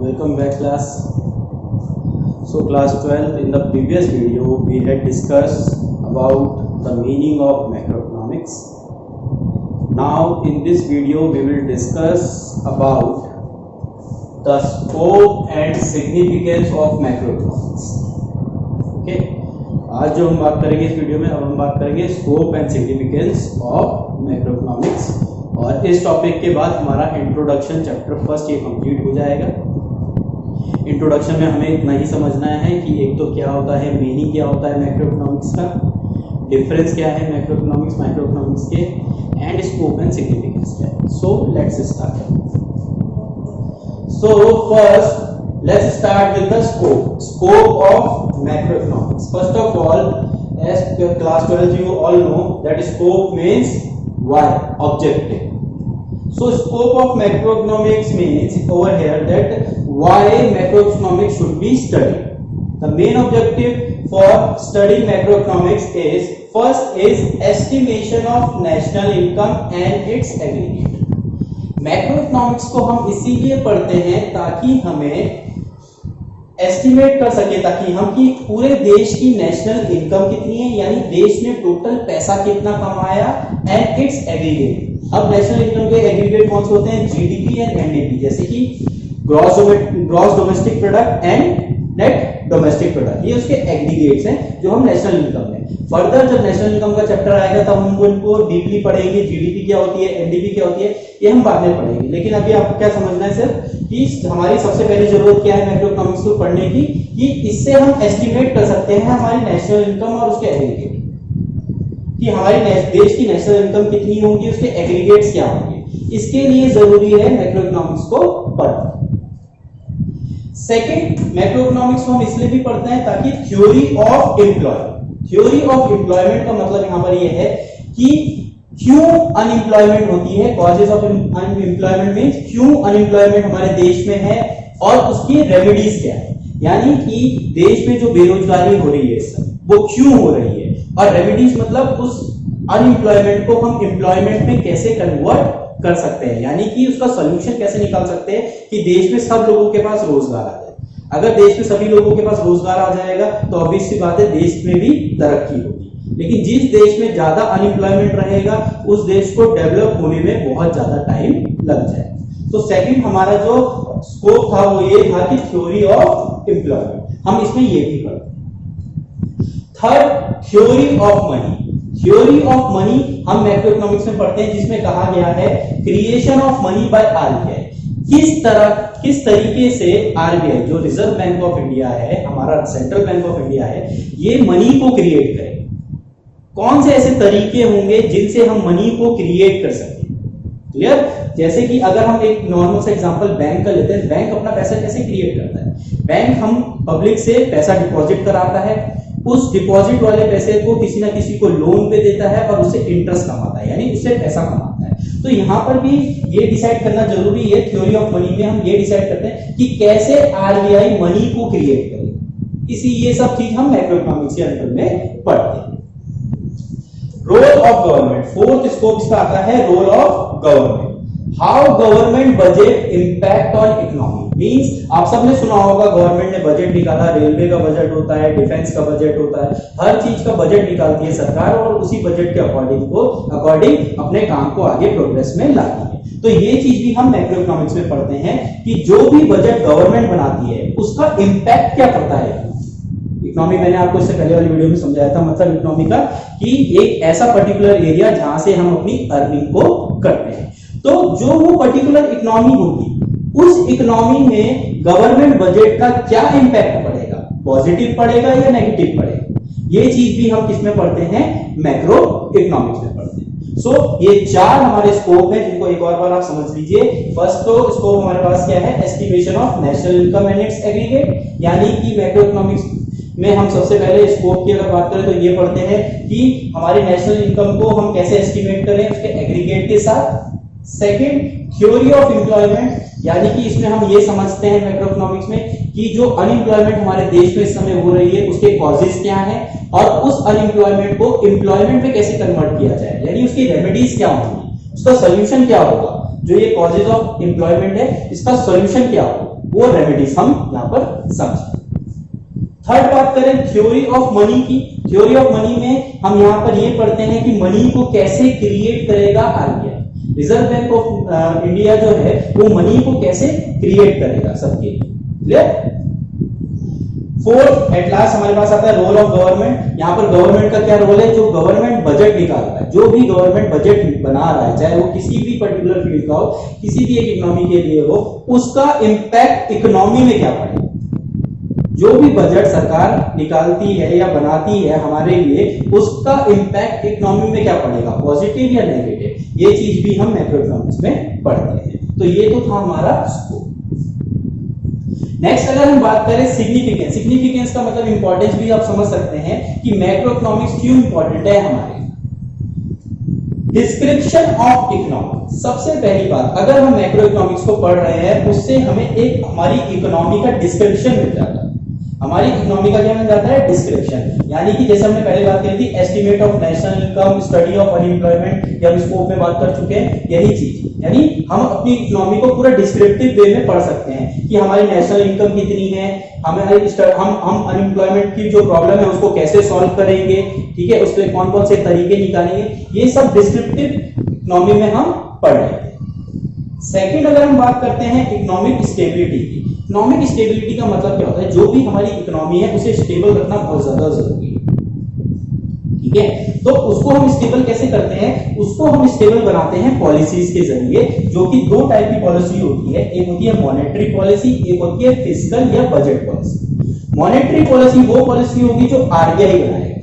Welcome back class. So class 12, in the previous video we had discussed about the meaning of macroeconomics. Now in this video we will discuss about the scope and significance of macroeconomics. Okay, आज जो हम बात करेंगे इस video में, अब हम बात करेंगे scope and significance of macroeconomics. और इस टॉपिक के बाद हमारा इंट्रोडक्शन चैप्टर फर्स्ट ये कंप्लीट हो जाएगा। इंट्रोडक्शन में हमें इतना ही समझना है कि एक तो क्या होता है, मीनिंग क्या होता है मैक्रोइकोनॉमिक्स का, डिफरेंस क्या है माइक्रोइकोनॉमिक्स के, एंड स्कोप एंड सिग्निफिकेंस क्या है। So let's start. So first let's start with the scope of macroeconomics. First of all, as class 12 you all know that scope means why, objective. So scope of macroeconomics means over here that why macroeconomics should be studied. The main objective for studying macroeconomics is first is estimation of national income and its aggregate. Macroeconomics को हम इसीलिए पढ़ते हैं ताकि हमें estimate कर सके, ताकि हम कि पूरे देश की नेशनल इनकम कितनी है, यानी देश ने टोटल पैसा कितना कमाया, एंड इट्स एग्रीगेट। अब नेशनल इनकम के एग्रीगेट कौन से होते हैं, जीडीपी एंड एनडीपी, जैसे कि gross domestic product and net domestic product, ये उसके एग्रीगेट्स हैं जो हम नेशनल इनकम में। फर्दर जब नेशनल इनकम का चैप्टर आएगा तब हम इनको डीपली पढ़ेंगे, जीडीपी क्या होती है, एनडीपी क्या होती है, ये हम बाद में पढ़ेंगे। लेकिन अभी आपको क्या समझना है सिर्फ कि हमारी सबसे पहली जरूरत क्या है मैक्रोइकोनॉमिक्स को पढ़ने की, कि इससे हम एस्टिमेट कर सकते हैं हमारी नेशनल इनकम और उसके एग्रीगेट, कि हमारे देश की नेशनल इनकम कितनी होगी, उसके एग्रीगेट्स क्या होंगे। इसके लिए जरूरी है मैक्रोइकोनॉमिक्स को पढ़ना। सेकंड, मैक्रोइकोनॉमिक्स को हम इसलिए भी पढ़ते हैं ताकि थ्योरी ऑफ एम्प्लॉयमेंट का मतलब यहां पर यह है कि क्यों अनएम्प्लॉयमेंट होती है, कॉजेस ऑफ अनएम्प्लॉयमेंट मींस क्यों अनएम्प्लॉयमेंट हमारे देश में है और उसकी रेमेडीज क्या है, यानी कि देश में जो बेरोजगारी हो रही है इस समय वो क्यों हो रही है, और रेमेडीज मतलब उस अनएम्प्लॉयमेंट को हम एम्प्लॉयमेंट में कैसे कन्वर्ट कर सकते हैं, यानी कि उसका सॉल्यूशन कैसे निकाल सकते हैं कि देश में सब लोगों के पास रोजगार आ जाए। अगर देश में सभी लोगों के पास रोजगार आ जाएगा तो ऑब्वियस सी बात है देश में भी तरक्की होगी, लेकिन जिस देश में ज्यादा अनएम्प्लॉयमेंट रहेगा उस देश को डेवलप होने में बहुत ज्यादा टाइम लग जाएगा। तो सेकंड हमारा जो स्कोप था वो ये था कि थ्योरी ऑफ एम्प्लॉयमेंट, हम इसमें ये भी पढ़ते। थर्ड, थ्योरी ऑफ मनी हम मैक्रोइकोनॉमिक्स में पढ़ते हैं, जिसमें कहा गया है creation of money by RBI. किस तरीके से आरबीआई जो रिजर्व बैंक ऑफ इंडिया है, हमारा सेंट्रल बैंक ऑफ इंडिया है, ये मनी को क्रिएट करे। कौन से ऐसे तरीके होंगे जिनसे हम मनी को क्रिएट कर सकें, क्लियर। जैसे कि अगर हम एक नॉर्मल सा एग्जांपल बैंक का लेते हैं, बैंक अपना पैसा कैसे क्रिएट करता है, बैंक हम पब्लिक से पैसा डिपॉजिट कराता है, उस डिपॉजिट वाले पैसे को किसी ना किसी को लोन पे देता है और उससे इंटरेस्ट कमाता है, यानी उससे पैसा कमाता है। तो यहाँ पर भी ये डिसाइड करना जरूरी है, थ्योरी ऑफ मनी में हम ये डिसाइड करते हैं कि कैसे आरबीआई मनी को क्रिएट करे। ये सब चीज हम मैक्रोइकोनॉमिक्स के अंदर में पढ़ते हैं। Role of government, fourth scope इसका आता है role of government. How government budget impact on economy means, आप सबने सुना होगा गवर्नमेंट ने बजट निकाला, रेलवे का बजट होता है, डिफेंस का बजट होता है, हर चीज का बजट निकालती है सरकार और उसी बजट के अकॉर्डिंग अपने काम को आगे प्रोग्रेस में लाती है। तो ये चीज भी हम मैक्रोइकोनॉमिक्स में पढ़ते हैं कि जो भी बजट गवर्नमेंट बनाती है उसका इंपैक्ट क्या पड़ता है इकोनॉमी। मैंने आपको इससे पहले वाली वीडियो में समझाया था, मतलब इकोनॉमी का कि एक ऐसा पर्टिकुलर एरिया जहां से हम अपनी अर्निंग को करते हैं। तो जो वो पर्टिकुलर इकोनॉमी होगी उस इकोनॉमी में गवर्नमेंट बजट का क्या इंपैक्ट पड़ेगा, पॉजिटिव पड़ेगा या नेगेटिव पड़ेगा, ये चीज भी हम किसमें पढ़ते हैं, मैक्रो इकोनॉमिक्स में पढ़ते हैं। सो ये चार हमारे स्कोप हैं जिनको एक और बार आप समझ लीजिए। फर्स्ट तो स्कोप हमारे पास क्या है, estimation of national income and it's aggregate, यानी कि मैक्रो इकोनॉमिक्स में हम सबसे पहले स्कोप की अगर बात करें तो ये पढ़ते हैं कि हमारी नेशनल इनकम को हम कैसे एस्टिमेट करें उसके एग्रीगेट के साथ। सेकंड, थ्योरी ऑफ एम्प्लॉयमेंट, यानी कि इसमें हम ये समझते हैं मैक्रोइकोनॉमिक्स में कि जो अनएम्प्लॉयमेंट हमारे देश में इस समय हो रही है उसके कॉजेस क्या हैं और उस अनएम्प्लॉयमेंट को एम्प्लॉयमेंट में कैसे कन्वर्ट किया जाए, यानी उसकी रेमेडीज क्या होंगी, उसका सॉल्यूशन क्या होगा। जो ये कॉजेज ऑफ एम्प्लॉयमेंट है इसका सॉल्यूशन क्या होगा। वो रेमेडीज हम यहाँ पर समझें। थर्ड बात करें थ्योरी ऑफ मनी की। थ्योरी ऑफ मनी में हम यहाँ पर ये पढ़ते हैं कि मनी को कैसे क्रिएट करेगा RBI. Reserve bank of India जो है वो मनी को कैसे क्रिएट करेगा सबके लिए। क्लियर। फोर्थ एट लास्ट हमारे पास आता है रोल ऑफ गवर्नमेंट। यहाँ पर गवर्नमेंट का क्या रोल है, जो गवर्नमेंट बजट निकालता है, जो भी गवर्नमेंट बजट बना रहा है, चाहे वो किसी भी पर्टिकुलर फील्ड का हो, किसी भी एक इकोनॉमी के लिए हो, उसका इंपैक्ट इकोनॉमी में क्या पड़ेगा। जो भी बजट सरकार निकालती है या बनाती है हमारे लिए, उसका इंपैक्ट इकोनॉमी में क्या पड़ेगा, पॉजिटिव या नेगेटिव, ये चीज भी हम मैक्रो इकोनॉमिक्स में पढ़ते हैं। तो ये तो था हमारा स्कोप। नेक्स्ट अगर हम बात करें सिग्निफिकेंस, सिग्निफिकेंस का मतलब इंपॉर्टेंस भी आप समझ सकते हैं कि मैक्रो इकोनॉमिक्स क्यों इंपॉर्टेंट है हमारे। डिस्क्रिप्शन ऑफ इकोनॉमी, सबसे पहली बात अगर हम मैक्रो इकोनॉमिक्स को पढ़ रहे हैं उससे हमें एक हमारी इकोनॉमी का डिस्क्रिप्शन मिल जाता है। हमारी इकोनॉमी का क्या मिल जाता है, डिस्क्रिप्शन। यानी कि जैसे हमने पहले बात करी थी estimate of national income, study of unemployment, या हम स्कोप में बात कर चुके हैं, यही चीज। यानी हम अपनी इकोनॉमी को पूरा डिस्क्रिप्टिव वे में पढ़ सकते हैं कि हमारी नेशनल इनकम कितनी है, हम अनएम्प्लॉयमेंट की जो प्रॉब्लम है उसको कैसे सॉल्व करेंगे, ठीक है, उसके कौन कौन से तरीके निकालेंगे, ये सब डिस्क्रिप्टिव इकोनॉमी में हम पढ़ रहे हैं। सेकंड अगर हम बात करते हैं इकोनॉमिक स्टेबिलिटी की। इकोनॉमिक स्टेबिलिटी का मतलब क्या होता है, जो भी हमारी इकोनॉमी है उसे स्टेबल रखना बहुत ज्यादा जरूरी है। ठीक है, तो उसको हम स्टेबल कैसे करते हैं, उसको हम स्टेबल बनाते हैं पॉलिसीज के जरिए, जो कि दो टाइप की पॉलिसी होती है, एक होती है मॉनेटरी पॉलिसी, एक होती है फिस्कल या बजट पॉलिसी। मॉनेटरी पॉलिसी वो पॉलिसी होगी जो आरबीआई बनाएगा।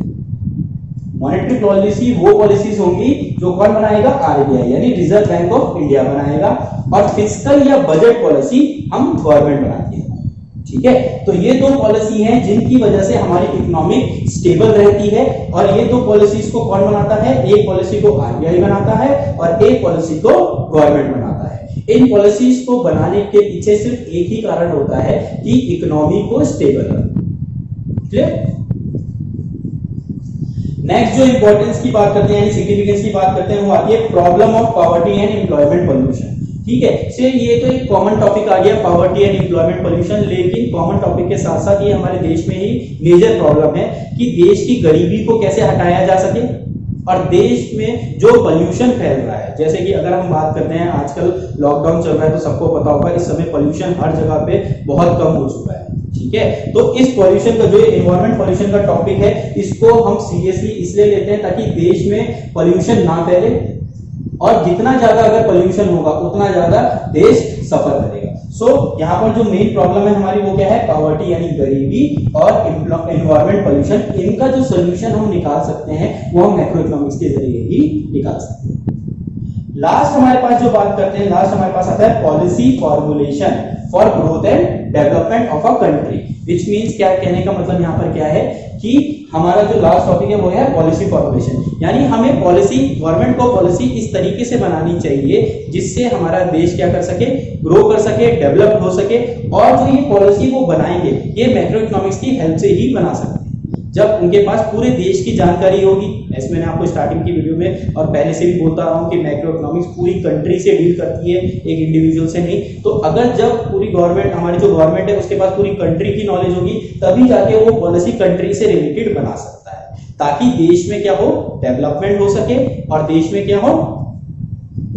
मॉनेटरी पॉलिसी वो पॉलिसीज होंगी जो कौन बनाएगा, आरबीआई यानी रिजर्व बैंक ऑफ इंडिया बनाएगा, और फिस्कल या बजट पॉलिसी हम गवर्नमेंट बनाती है। ठीक है, तो ये दो पॉलिसी हैं जिनकी वजह से हमारी इकोनॉमी स्टेबल रहती है, और ये दो पॉलिसीज को कौन बनाता है, एक पॉलिसी को आरबीआई बनाता है और एक पॉलिसी को गवर्नमेंट बनाता है। इन पॉलिसीज को बनाने के पीछे सिर्फ एक ही कारण होता है कि इकोनॉमी को स्टेबल रखना। क्लियर। नेक्स्ट जो इंपॉर्टेंस की बात करते हैं, सिग्निफिकेंस की बात करते हैं, वो आती है problem of poverty and employment pollution. ठीक है, से ये तो एक कॉमन टॉपिक आ गया पॉवर्टी एंड एम्प्लॉयमेंट पोल्यूशन, लेकिन कॉमन टॉपिक के साथ साथ ये हमारे देश में ही मेजर प्रॉब्लम है कि देश की गरीबी को कैसे हटाया जा सके, और देश में जो पोल्यूशन फैल रहा है, जैसे कि अगर हम बात करते हैं आजकल लॉकडाउन चल रहा है तो सबको पता होगा इस समय पोल्यूशन हर जगह पे बहुत कम हो चुका है। ठीक है, तो इस पोल्यूशन का जो एनवायरमेंट पोल्यूशन का टॉपिक है, इसको हम सीरियसली इसलिए लेते हैं ताकि देश में पोल्यूशन ना फैले, और जितना ज्यादा अगर पोल्यूशन होगा उतना ज्यादा देश सफर करेगा। सो यहाँ पर जो मेन प्रॉब्लम है हमारी वो क्या है, पॉवर्टी यानी गरीबी और एनवायरमेंट पोल्यूशन। इनका जो सोल्यूशन हम निकाल सकते हैं वो हम मैक्रो इकोनॉमिक्स के जरिए ही निकाल सकते हैं। लास्ट हमारे पास जो बात करते हैं, लास्ट हमारे पास आता है policy formulation for growth and development of a country, which means क्या, कहने का मतलब यहाँ पर क्या है कि हमारा जो लास्ट टॉपिक है वो है पॉलिसी फॉर्मुलेशन। यानी हमें पॉलिसी, गवर्नमेंट को पॉलिसी इस तरीके से बनानी चाहिए जिससे हमारा देश क्या कर सके, ग्रो कर सके, डेवलप हो सके, और जो ये पॉलिसी वो बनाएंगे ये मैक्रो इकोनॉमिक्स की हेल्प से ही बना सकते हैं। जब उनके पास पूरे देश की जानकारी होगी, ऐसे मैंने आपको स्टार्टिंग की वीडियो में और पहले से भी बोलता रहा हूं कि मैक्रो इकोनॉमिक्स पूरी कंट्री से डील करती है, एक इंडिविजुअल से नहीं। तो अगर जब पूरी गवर्नमेंट, हमारी जो गवर्नमेंट है उसके पास पूरी कंट्री की नॉलेज होगी, तभी जाके वो पॉलिसी कंट्री से रिलेटेड बना सकता है, ताकि देश में क्या हो, डेवलपमेंट हो सके, और देश में क्या हो,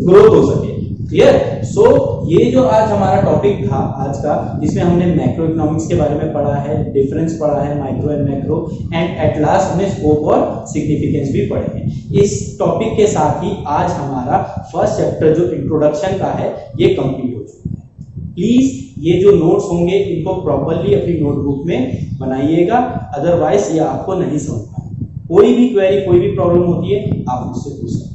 ग्रोथ हो सके। क्लियर। सो ये जो आज हमारा टॉपिक था आज का, जिसमें हमने मैक्रो इकोनॉमिक्स के बारे में पढ़ा है, डिफरेंस पढ़ा है micro and macro, and at last हमने स्कोप और सिग्निफिकेंस भी पढ़े हैं। इस टॉपिक के साथ ही आज हमारा फर्स्ट चैप्टर जो इंट्रोडक्शन का है ये कंप्लीट हो चुका है। प्लीज ये जो नोट्स होंगे इनको प्रॉपर्ली अपनी नोटबुक में बनाइएगा, अदरवाइज ये आपको नहीं समझ पाएगा। कोई भी क्वेरी, कोई भी प्रॉब्लम होती है आप मुझसे पूछ सकते हैं।